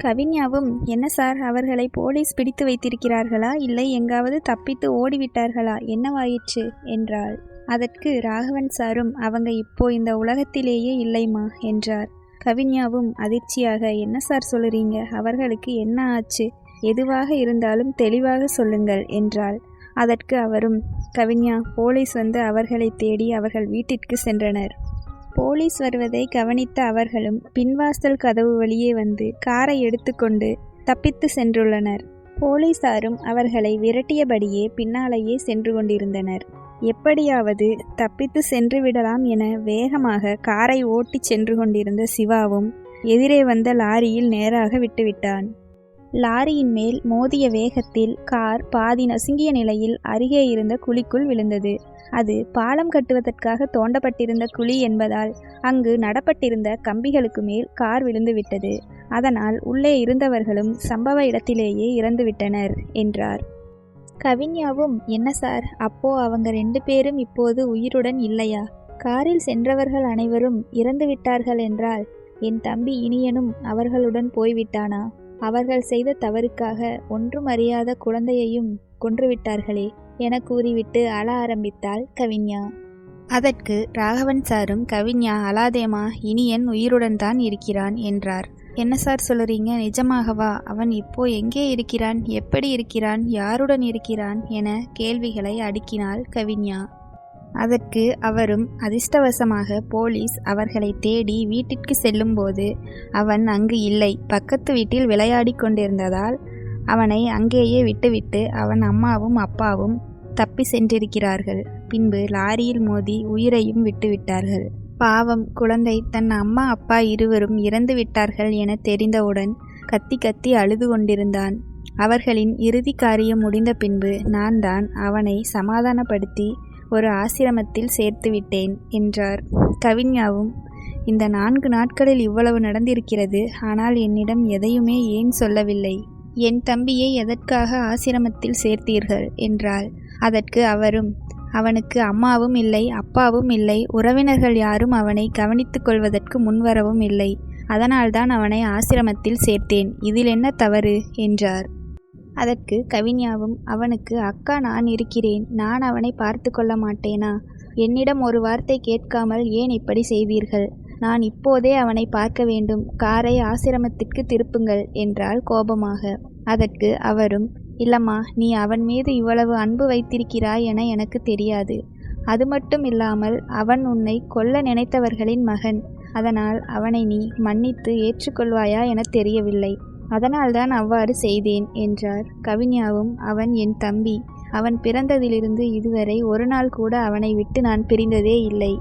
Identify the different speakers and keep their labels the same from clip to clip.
Speaker 1: கவின்யாவும், என்ன சார், அவர்களை போலீஸ் பிடித்து வைத்திருக்கிறார்களா, இல்லை எங்காவது தப்பித்து ஓடிவிட்டார்களா, என்னவாயிற்று என்றாள். அதற்கு ராகவன் சாரும், அவங்க இப்போ இந்த உலகத்திலேயே இல்லைம்மா என்றார். கவின்யாவும் அதிர்ச்சியாக, என்ன சார் சொல்லுறீங்க, அவர்களுக்கு என்ன ஆச்சு, எதுவாக இருந்தாலும் தெளிவாக சொல்லுங்கள் என்றாள். அதற்கு அவரும், கவின்யா, போலீஸ் வந்து அவர்களை தேடி அவர்கள் வீட்டிற்கு சென்றனர். போலீஸ் வருவதை கவனித்த அவர்களும் பின்வாசல் கதவு வழியே வந்து காரை எடுத்துக்கொண்டு தப்பித்து சென்றுள்ளனர். போலீசாரும் அவர்களை விரட்டியபடியே பின்னாலேயே சென்று கொண்டிருந்தனர். எப்படியாவது தப்பித்து சென்று விடலாம் என வேகமாக காரை ஓட்டி சென்று கொண்டிருந்த சிவாவும் எதிரே வந்த லாரியில் நேராக விட்டுவிட்டான். லாரியின் மேல் மோதிய வேகத்தில் கார் பாதி நசுங்கிய நிலையில் அருகே இருந்த குழிக்குள் விழுந்தது. அது பாலம் கட்டுவதற்காக தோண்டப்பட்டிருந்த குழி என்பதால் அங்கு நடப்பட்டிருந்த கம்பிகளுக்கு மேல் கார் விழுந்துவிட்டது. அதனால் உள்ளே இருந்தவர்களும் சம்பவ இடத்திலேயே இறந்துவிட்டனர் என்றார். கவின்யாவும், என்ன சார், அப்போ அவங்க 2 பேரும் இப்போது உயிருடன் இல்லையா? காரில் சென்றவர்கள் அனைவரும் இறந்து விட்டார்கள் என்றால் என் தம்பி இனியனும் அவர்களுடன் போய்விட்டானா? அவர்கள் செய்த தவறுக்காக ஒன்றும் அறியாத குழந்தையையும் கொன்றுவிட்டார்களே என கூறிவிட்டு அழ ஆரம்பித்தாள் கவின்யா. அதற்கு ராகவன் சாரும், கவின்யா அழாதேமா, இனியன் உயிருடன் தான் இருக்கிறான் என்றார். என்ன சார் சொல்லுறீங்க, நிஜமாகவா? அவன் இப்போ எங்கே இருக்கிறான், எப்படி இருக்கிறான், யாருடன் இருக்கிறான் என கேள்விகளை அடுக்கினாள் கவின்யா. அதற்கு அவரும், அதிர்ஷ்டவசமாக போலீஸ் அவர்களை தேடி வீட்டிற்கு செல்லும்போது அவன் அங்கு இல்லை, பக்கத்து வீட்டில் விளையாடி கொண்டிருந்ததால் அவனை அங்கேயே விட்டுவிட்டு அவன் அம்மாவும் அப்பாவும் தப்பி சென்றிருக்கிறார்கள். பின்பு லாரியில் மோதி உயிரையும் விட்டுவிட்டார்கள். பாவம் குழந்தை தன் அம்மா அப்பா இருவரும் இறந்து விட்டார்கள் என தெரிந்தவுடன் கத்தி கத்தி அழுது கொண்டிருந்தான். அவர்களின் இறுதி காரியம் முடிந்த பின்பு நான் தான் அவனை சமாதானப்படுத்தி ஒரு ஆசிரமத்தில் சேர்த்து விட்டேன் என்றார். கவின்யாவும், இந்த 4 நாட்களில் இவ்வளவு நடந்திருக்கிறது, ஆனால் என்னிடம் எதையுமே ஏன் சொல்லவில்லை? என் தம்பியை எதற்காக ஆசிரமத்தில் சேர்த்தீர்கள் என்றாள். அதற்கு அவரும், அவனுக்கு அம்மாவும் இல்லை, அப்பாவும் இல்லை, உறவினர்கள் யாரும் அவனை கவனித்துக் கொள்வதற்கு முன்வரவும் இல்லை, அதனால்தான் அவனை ஆசிரமத்தில் சேர்த்தேன், இதில் என்ன தவறு என்றார். அதற்கு கவின்யாவும், அவனுக்கு அக்கா நான் இருக்கிறேன், நான் அவனை பார்த்து கொள்ள மாட்டேனா? என்னிடம் ஒரு வார்த்தை கேட்காமல் ஏன் இப்படி செய்தீர்கள்? நான் இப்போதே அவனை பார்க்க வேண்டும், காரை ஆசிரமத்திற்கு திருப்புங்கள் என்றாள் கோபமாக. அதற்கு அவரும், இல்லம்மா, நீ அவன் மீது இவ்வளவு அன்பு வைத்திருக்கிறாய் என எனக்கு தெரியாது. அது மட்டும் இல்லாமல் அவன் உன்னை கொல்ல நினைத்தவர்களின் மகன், அதனால் அவனை நீ மன்னித்து ஏற்றுக்கொள்வாயா என தெரியவில்லை, அதனால்தான் அவ்வாறு செய்தேன் என்றார். கவின்யாவும், அவன் என் தம்பி, அவன் பிறந்ததிலிருந்து இதுவரை ஒரு நாள் கூட அவனை விட்டு நான் பிரிந்ததே இல்லை.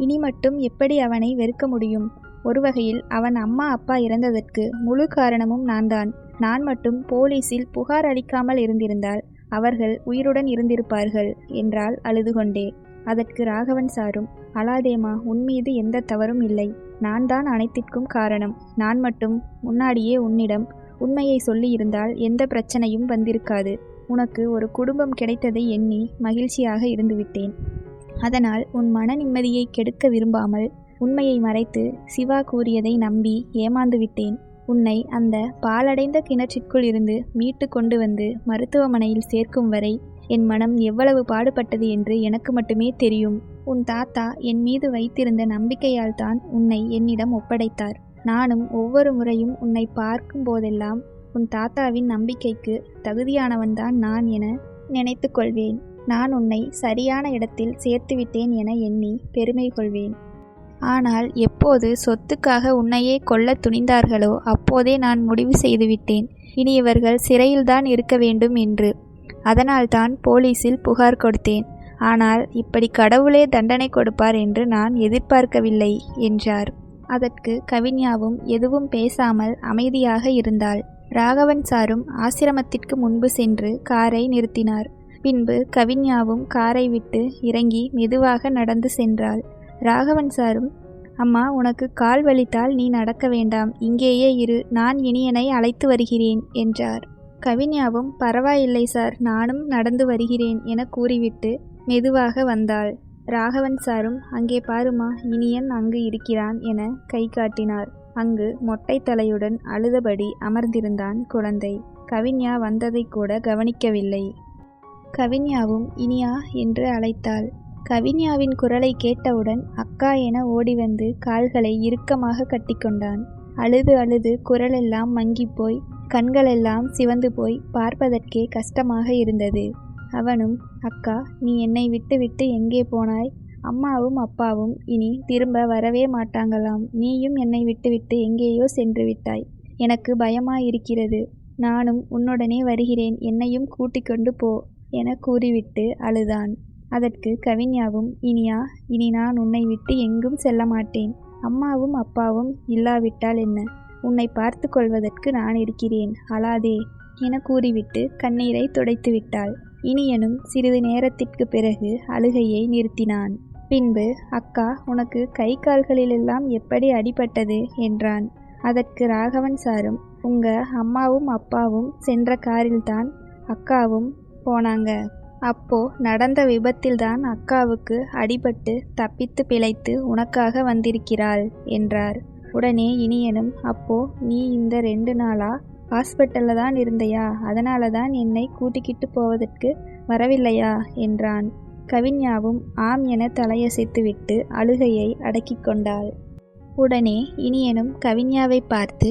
Speaker 1: இனி மட்டும் எப்படி அவனை வெறுக்க முடியும்? ஒரு வகையில் அவன் அம்மா அப்பா இறந்ததற்கு முழு காரணமும் நான்தான். நான் மட்டும் போலீஸில் புகார் அளிக்காமல் இருந்திருந்தால் அவர்கள் உயிருடன் இருந்திருப்பார்கள் என்றால் அழுது கொண்டே. அதற்கு ராகவன் சாரும், அழாதேமா, உன்மீது எந்த தவறும் இல்லை, நான் தான் அனைத்திற்கும் காரணம். நான் மட்டும் முன்னாடியே உன்னிடம் உண்மையை சொல்லியிருந்தால் எந்த பிரச்சனையும் வந்திருக்காது. உனக்கு ஒரு குடும்பம் கிடைத்ததை எண்ணி மகிழ்ச்சியாக இருந்துவிட்டேன். அதனால் உன் மன நிம்மதியை கெடுக்க விரும்பாமல் உண்மையை மறைத்து சிவா கூறியதை நம்பி ஏமாந்து விட்டேன். உன்னை அந்த பாலடைந்த கிணற்றிற்குள் இருந்து மீட்டு கொண்டு வந்து மருத்துவமனையில் சேர்க்கும் வரை என் மனம் எவ்வளவு பாடுபட்டது என்று எனக்கு மட்டுமே தெரியும். உன் தாத்தா என் மீது வைத்திருந்த நம்பிக்கையால் தான் உன்னை என்னிடம் ஒப்படைத்தார். நானும் ஒவ்வொரு முறையும் உன்னை பார்க்கும் போதெல்லாம் உன் தாத்தாவின் நம்பிக்கைக்கு தகுதியானவன்தான் நான் என நினைத்து கொள்வேன். நான் உன்னை சரியான இடத்தில் சேர்த்துவிட்டேன் என எண்ணி பெருமை கொள்வேன். ஆனால் எப்போது சொத்துக்காக உன்னையே கொல்ல துணிந்தார்களோ அப்போதே நான் முடிவு செய்துவிட்டேன், இனி இவர்கள் சிறையில்தான் இருக்க வேண்டும் என்று. அதனால்தான் போலீஸில் புகார் கொடுத்தேன். ஆனால் இப்படி கடவுளே தண்டனை கொடுப்பார் என்று நான் எதிர்பார்க்கவில்லை என்றார். அதற்கு கவின்யாவும் எதுவும் பேசாமல் அமைதியாக இருந்தாள். ராகவன் சாரும் ஆசிரமத்திற்கு முன்பு சென்று காரை நிறுத்தினார். பின்பு கவின்யாவும் காரை விட்டு இறங்கி மெதுவாக நடந்து சென்றாள். ராகவன் சாரும், அம்மா, உனக்கு கால் வலித்தால் நீ நடக்க வேண்டாம், இங்கேயே இரு, நான் இனியனை அழைத்து வருகிறேன் என்றார். கவின்யாவும், பரவாயில்லை சார், நானும் நடந்து வருகிறேன் என கூறிவிட்டு மெதுவாக வந்தாள். ராகவன் சாரும், அங்கே பாருமா, இனியன் அங்கு இருக்கிறான் என கை காட்டினார். அங்கு மொட்டை தலையுடன் அழுதபடி அமர்ந்திருந்தான் குழந்தை. கவின்யா வந்ததை கூட கவனிக்கவில்லை. கவின்யாவும் இனியா என்று அழைத்தாள். கவின்யாவின் குரலை கேட்டவுடன் அக்கா என ஓடிவந்து கால்களை இறுக்கமாக கட்டிக்கொண்டான். அழுது அழுது குரலெல்லாம் மங்கிப்போய் கண்களெல்லாம் சிவந்து போய் பார்ப்பதற்கே கஷ்டமாக இருந்தது. அவனும், அக்கா, நீ என்னை விட்டு விட்டு எங்கே போனாய்? அம்மாவும் அப்பாவும் இனி திரும்ப வரவே மாட்டாங்களாம். நீயும் என்னை விட்டுவிட்டு எங்கேயோ சென்று விட்டாய். எனக்கு பயமாயிருக்கிறது. நானும் உன்னுடனே வருகிறேன், என்னையும் கூட்டிக் கொண்டு போ என கூறிவிட்டு அழுதான். அதற்கு கவின்யாவும், இனியா, இனி நான் உன்னை விட்டு எங்கும் செல்ல மாட்டேன். அம்மாவும் அப்பாவும் இல்லாவிட்டால் என்ன? உன்னை பார்த்து கொள்வதற்கு நான் இருக்கிறேன், அழாதே என கூறிவிட்டு கண்ணீரை துடைத்து விட்டாள். இனியனும் சிறிது நேரத்திற்கு பிறகு அழுகையை நிறுத்தினான். பின்பு, அக்கா, உனக்கு கை கால்களிலெல்லாம் எப்படி அடிபட்டது என்றான். அதற்கு ராகவன் சாரும், உங்க அம்மாவும் அப்பாவும் சென்ற காரில்தான் அக்காவும் போனாங்க. அப்போ நடந்த விபத்தில்தான் அக்காவுக்கு அடிபட்டு தப்பித்து பிழைத்து உனக்காக வந்திருக்கிறாள் என்றார். உடனே இனியனும், அப்போ நீ இந்த 2 நாளா ஹாஸ்பிட்டல்ல தான் இருந்தையா? அதனால தான் என்னை கூட்டிக்கிட்டு போவதற்கு வரவில்லையா என்றான். கவின்யாவும் ஆம் என தலையசைத்துவிட்டு அழுகையை அடக்கிக் கொண்டாள். உடனே இனியனும் கவின்யாவை பார்த்து,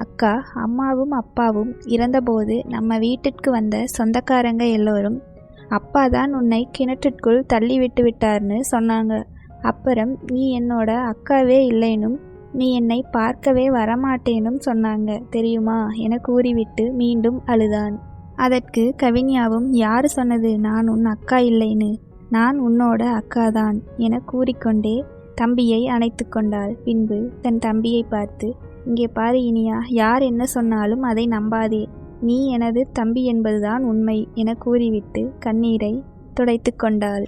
Speaker 1: அக்கா, அம்மாவும் அப்பாவும் இறந்தபோது நம்ம வீட்டிற்கு வந்த சொந்தக்காரங்க எல்லோரும் அப்பாதான் உன்னை கிணற்றுக்குள் தள்ளி விட்டு விட்டார்னு சொன்னாங்க. அப்புறம் நீ என்னோட அக்காவே இல்லைனும் நீ என்னை பார்க்கவே வரமாட்டேனும் சொன்னாங்க தெரியுமா என கூறிவிட்டு மீண்டும் அழுதான். அதற்கு கவின்யாவும், யாரு சொன்னது நான் உன் அக்கா இல்லைன்னு? நான் உன்னோட அக்காதான் என கூறிக்கொண்டே தம்பியை அணைத்து கொண்டாள். பின்பு தன் தம்பியை பார்த்து, இங்கே பாரு இனியா, யார் என்ன சொன்னாலும் அதை நம்பாதே. நீ எனது தம்பி என்பதுதான் உண்மை என கூறிவிட்டு கண்ணீரை துடைத்து கொண்டாள்.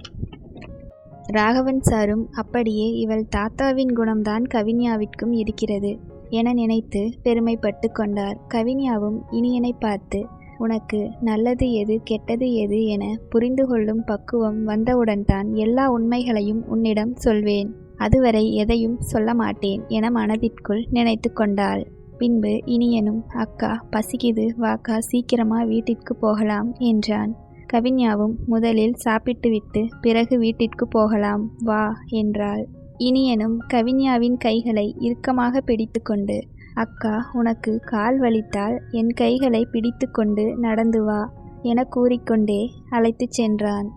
Speaker 1: ராகவன் சாரும் அப்படியே இவள் தாத்தாவின் குணம்தான் கவின்யாவிற்கும் இருக்கிறது என நினைத்து பெருமைப்பட்டு கொண்டார். கவின்யாவும் இனியனை பார்த்து, உனக்கு நல்லது எது கெட்டது எது என புரிந்து கொள்ளும் பக்குவம் வந்தவுடன் தான் எல்லா உண்மைகளையும் உன்னிடம் சொல்வேன். அதுவரை எதையும் சொல்ல மாட்டேன் என மனதிற்குள் நினைத்து கொண்டாள். பின்பு இனியனும், அக்கா, பசிக்குது, வாக்கா, சீக்கிரமா வீட்டிற்கு போகலாம் என்றான். கவின்யாவும், முதலில் சாப்பிட்டுவிட்டு பிறகு வீட்டிற்கு போகலாம், வா என்றாள். இனியனும் கவின்யாவின் கைகளை இறுக்கமாக பிடித்து கொண்டு, அக்கா, உனக்கு கால் வலித்தால் என் கைகளை பிடித்து கொண்டு நடந்து வா என கூறிக்கொண்டே அழைத்துச் சென்றான்.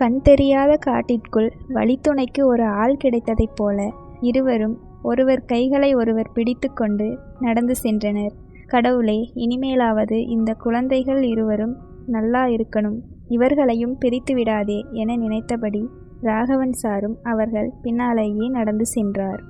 Speaker 1: கண் தெரியாத காட்டிற்குள் வழித்துணைக்கு ஒரு ஆள் கிடைத்ததைப் போல இருவரும் ஒருவர் கைகளை ஒருவர் பிடித்து கொண்டு நடந்து சென்றனர். கடவுளே, இனிமேலாவது இந்த குழந்தைகள் இருவரும் நல்லா இருக்கணும், இவர்களையும் பிரித்து விடாதே என நினைத்தபடி ராகவன் சாரும் அவர்கள் பின்னாலேயே நடந்து சென்றார்.